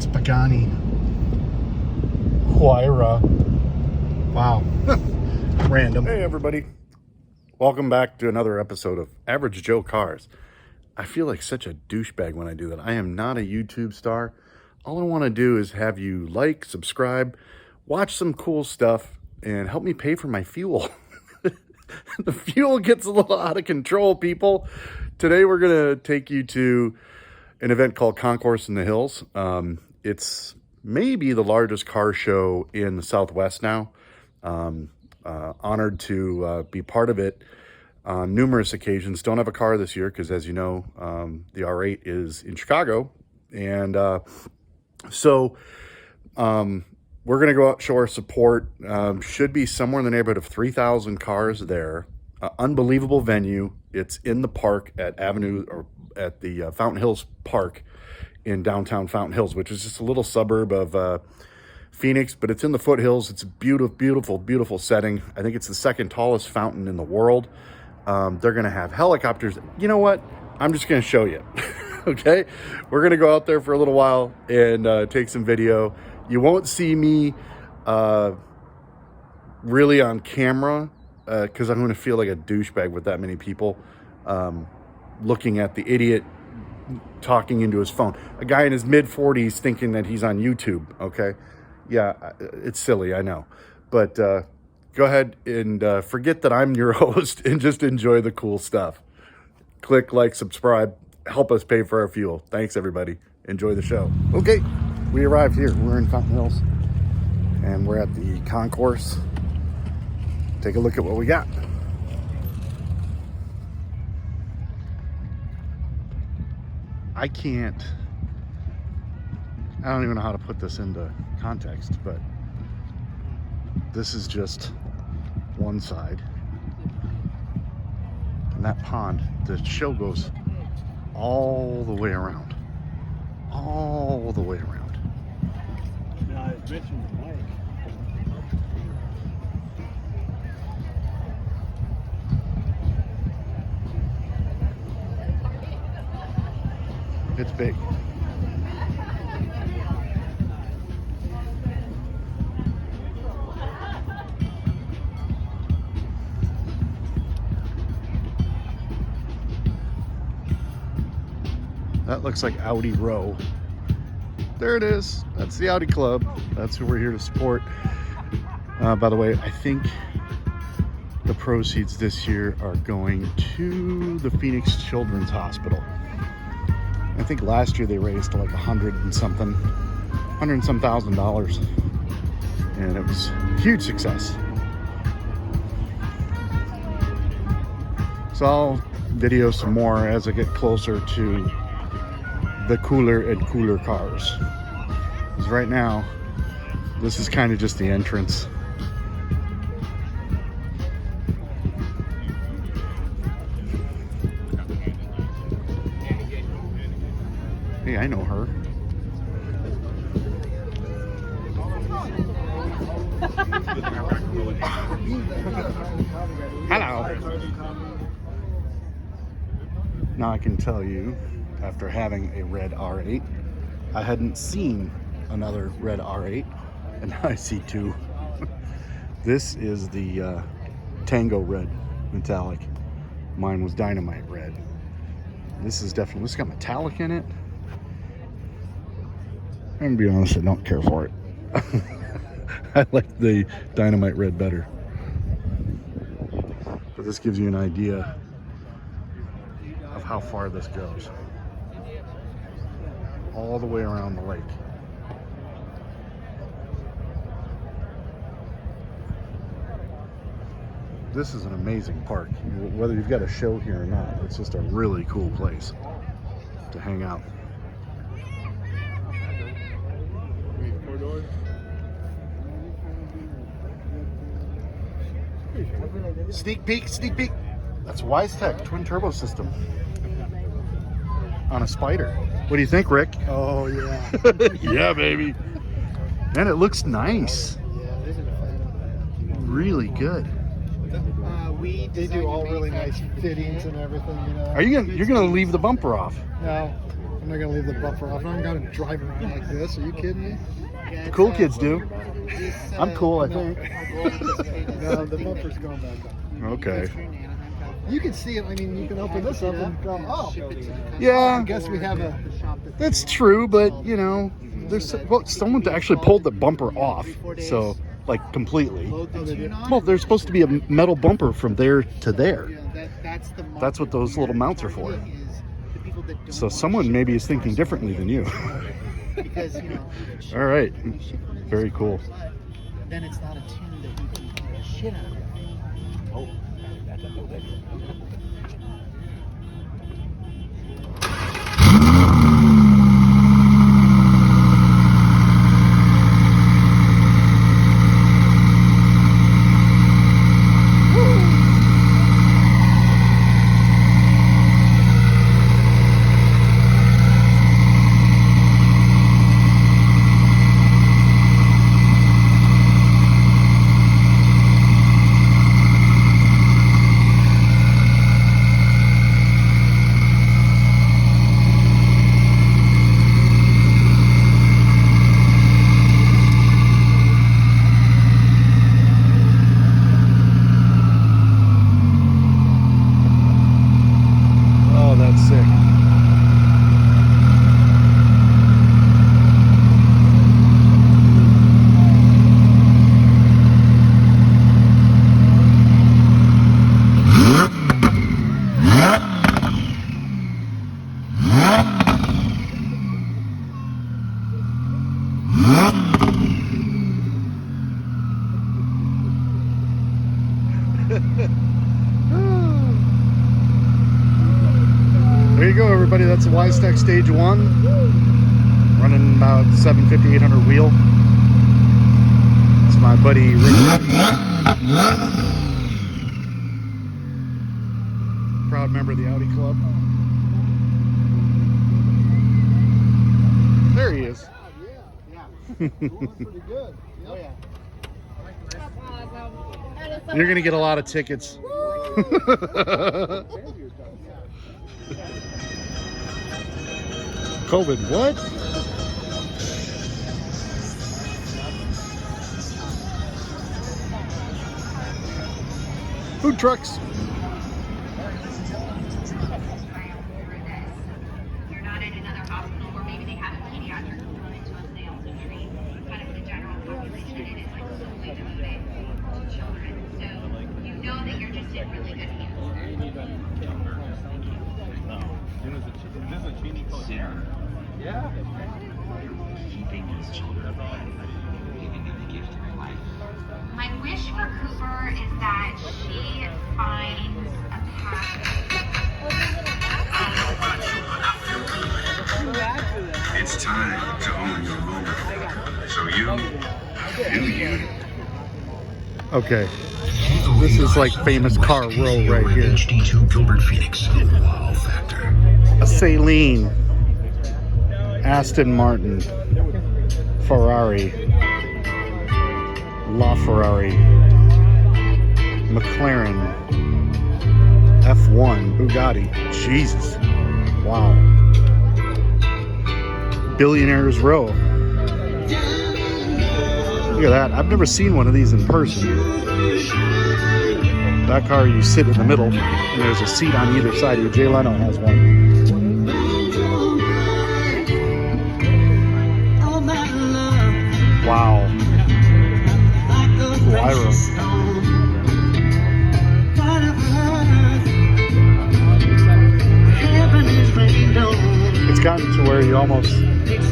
That's Pagani. Huayra. Wow. Random. Hey everybody. Welcome back to another episode of Average Joe Cars. I feel like such a douchebag when I do that. I am not a YouTube star. All I want to do is have you like, subscribe, watch some cool stuff, and help me pay for my fuel. The fuel gets a little out of control, people. Today we're going to take you to an event called Concourse in the Hills. It's maybe the largest car show in the Southwest now. Honored to be part of it on numerous occasions. Don't have a car this year because, as you know, the R8 is in Chicago. And so we're going to go out, show our support. Should be somewhere in the neighborhood of 3,000 cars there. Unbelievable venue. It's in the park at the Fountain Hills Park in downtown Fountain Hills, which is just a little suburb of Phoenix, but it's in the foothills. It's a beautiful, beautiful, beautiful setting. I think it's the second tallest fountain in the world. They're going to have helicopters. You know what? I'm just going to show you. Okay? We're going to go out there for a little while and take some video. You won't see me really on camera because I'm going to feel like a douchebag with that many people looking at the idiot talking into his phone. A guy in his mid-40s thinking that he's on YouTube, okay? Yeah, it's silly, I know. But go ahead and forget that I'm your host and just enjoy the cool stuff. Click, like, subscribe. Help us pay for our fuel. Thanks, everybody. Enjoy the show. Okay, we arrived here. We're in Fountain Hills, and we're at the concourse. Take a look at what we got. I don't even know how to put this into context, but this is just one side. And that pond, the show goes all the way around. All the way around. Now, I mentioned the mic. It's big. That looks like Audi Row. There it is. That's the Audi Club. That's who we're here to support. By the way, I think the proceeds this year are going to the Phoenix Children's Hospital. I think last year they raised like $100 and some thousand dollars, and it was a huge success. So I'll video some more as I get closer to the cooler and cooler cars. Because right now, this is kind of just the entrance. Hey, I know her. Hello. Now I can tell you, after having a red R8, I hadn't seen another red R8, and now I see two. This is the Tango red metallic. Mine was Dynamite red. This is definitely, this got metallic in it. I'm gonna be honest, I don't care for it. I like the Dynamite red better. But this gives you an idea of how far this goes. All the way around the lake. This is an amazing park. Whether you've got a show here or not, it's just a really cool place to hang out. Sneak peek, sneak peek. That's Weistec twin turbo system on a Spider. What do you think, Rick? Oh, yeah. Yeah, baby. Man, it looks nice. Yeah, this is a fan. Really good. They do all really nice fittings and everything, you know. You're gonna leave the bumper off? No. I'm not gonna leave the bumper off. I'm gonna drive around like this. Are you kidding me? Yeah, The cool kids do. it's, I'm cool, I no, think. our goal is to pay this No, the thing bumper's that- going back up. Okay. You can see it. I mean, you can open this up and go, oh. Yeah. I guess we have a. That's true, but you know, there's someone actually pulled the bumper off, so like completely. Well, there's supposed to be a metal bumper from there to there. That's what those little mounts are for. So someone maybe is thinking differently than you. All right, very cool. Then it's not a tune that you can play the shit out of. Oh, that's a Oh, that's sick. There you go, everybody. That's a Weistec Stage 1. Running about 750, 800 wheel. It's my buddy Rick. Proud member of the Audi Club. There he is. Pretty good. Oh yeah. You're going to get a lot of tickets. COVID, what? Food trucks. You're not in another hospital where maybe they have a pediatric component to us. They also treat kind of the general population, and it is like solely devoted to children. So you know that you're just in really good hands. Yeah. Keeping these children alive, giving them the gift of life. My wish for Cooper is that she finds a path. It's time to own your moment. So you do you. Okay. This is like famous car row right here. HD2 Gilbert Phoenix. Wow factor. A Saline, Aston Martin, Ferrari, LaFerrari, McLaren F1, Bugatti. Jesus. Wow. Billionaires Row. Look at that. I've never seen one of these in person. That car, you sit in the middle, and there's a seat on either side of you. Jay Leno has one. Wow. Lyra. It's gotten to where you almost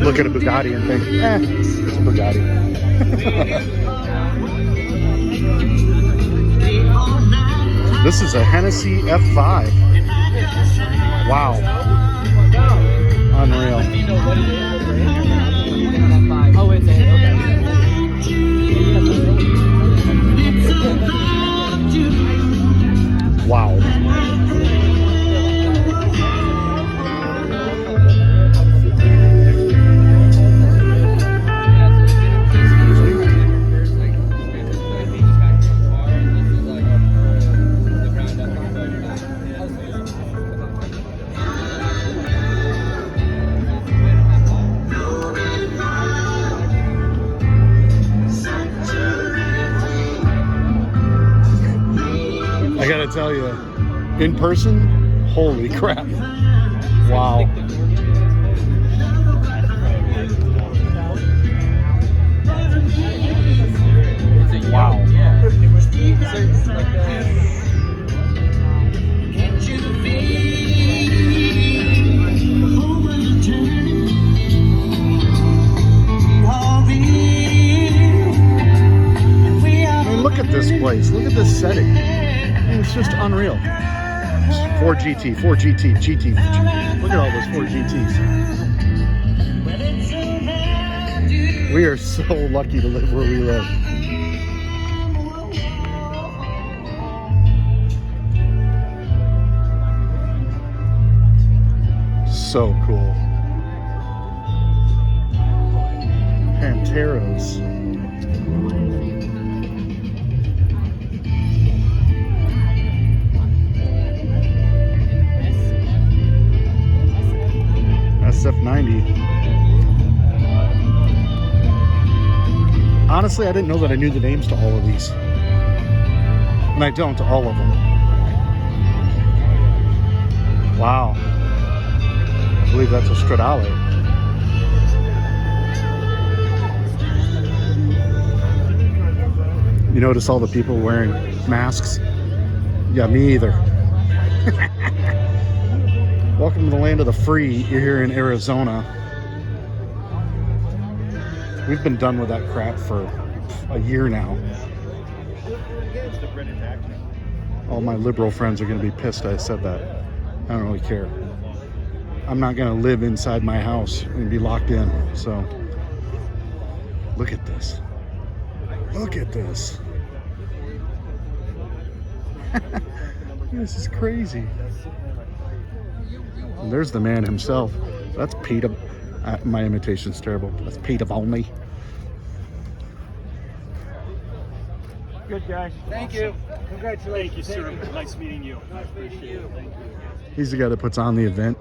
look at a Bugatti and think, it's a Bugatti. This is a Hennessy F5. Wow. Unreal. Oh, it's okay. Wow. In person, holy crap. Wow. Wow. I mean, look at this place. Look at this setting. I mean, it's just unreal. 4 GT, 4 GT, GT. Look at all those 4 GTs. We are so lucky to live where we live. So cool. Panteros. SF90. Honestly, I didn't know that I knew the names to all of these. And I don't to all of them. Wow. I believe that's a Stradale. You notice all the people wearing masks? Yeah, me either. Welcome to the land of the free. You're here in Arizona. We've been done with that crap for a year now. All my liberal friends are going to be pissed I said that. I don't really care. I'm not going to live inside my house and be locked in. So, look at this. Look at this. This is crazy. And there's the man himself. That's Peter. My imitation's terrible. That's Peter Volney. Good, guys. Thank you. Congratulations. Thank you, sir. Nice meeting you. Thank you. He's the guy that puts on the event.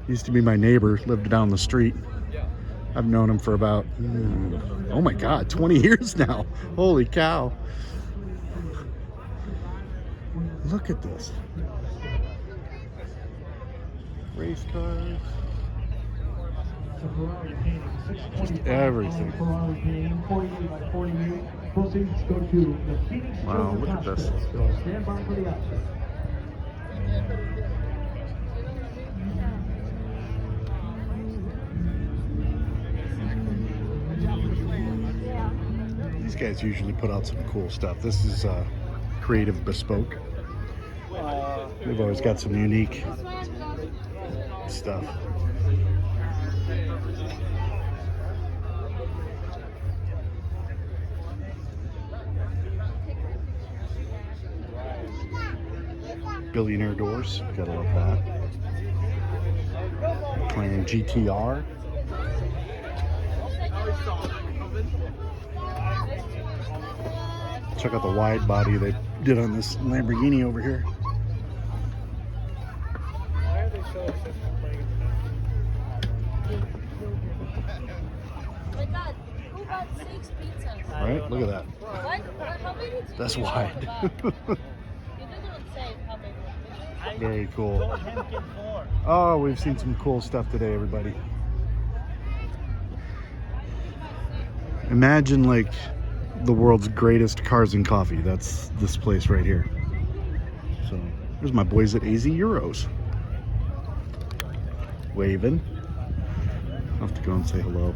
He used to be my neighbor, lived down the street. I've known him for about, oh my God, 20 years now. Holy cow. Look at this. Race cars. Just everything. Wow, look at this. These guys usually put out some cool stuff. This is Creative Bespoke. They've always got some unique stuff. Billionaire doors, gotta love that. McLaren GTR. Check out the wide body they did on this Lamborghini over here. Right? Look at that. That's wide. Very cool. Oh, we've seen some cool stuff today, everybody. Imagine like the world's greatest cars and coffee. That's this place right here. So there's my boys at AZ Euros. Waving. I'll have to go and say hello.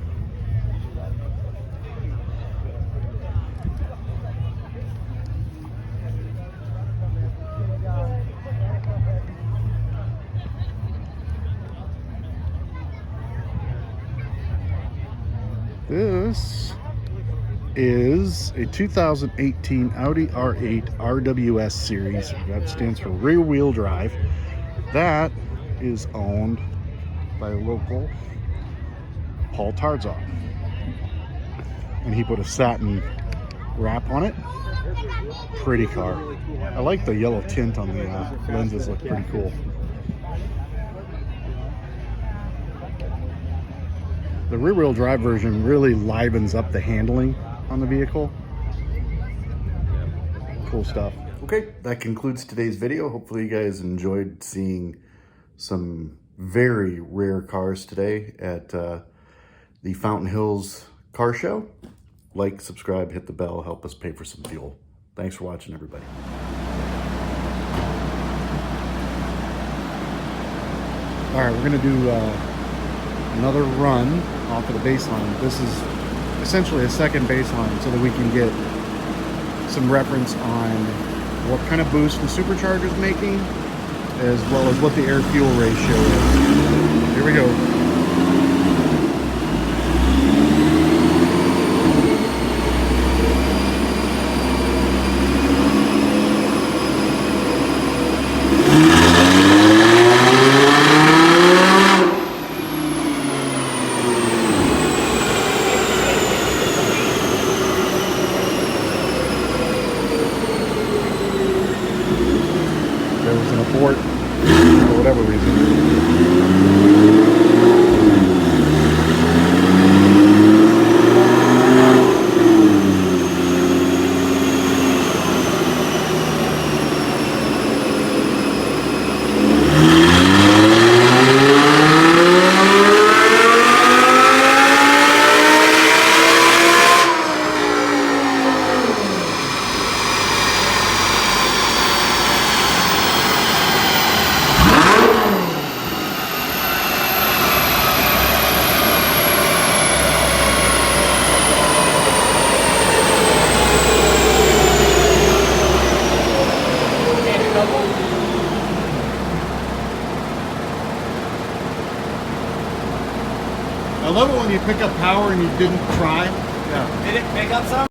This is a 2018 Audi R8 RWS series. That stands for rear wheel drive. That is owned by a local Paul Tarzan. And he put a satin wrap on it. Pretty car. I like the yellow tint on the lenses, look pretty cool. The rear-wheel drive version really livens up the handling on the vehicle. Cool stuff. Okay, that concludes today's video. Hopefully you guys enjoyed seeing some very rare cars today at the Fountain Hills Car Show. Like, subscribe, hit the bell, help us pay for some fuel. Thanks for watching, everybody. All right, we're gonna do another run off of the baseline. This is essentially a second baseline so that we can get some reference on what kind of boost the supercharger is making, as well as what the air-fuel ratio is. Here we go. There was an abort for whatever reason. I love it when you pick up power and you didn't try. Yeah. Did it pick up some?